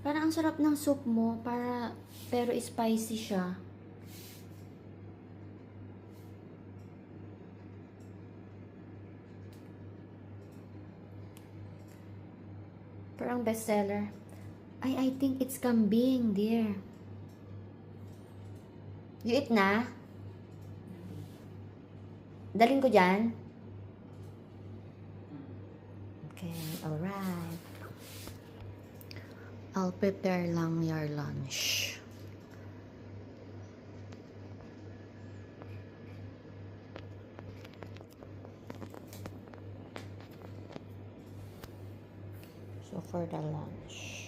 Parang ang sarap ng soup mo, pero spicy siya. Parang bestseller. I think it's kambing, dear. You eat na? Dalhin ko dyan? Okay, alright. I'll prepare lang your lunch. So for the lunch.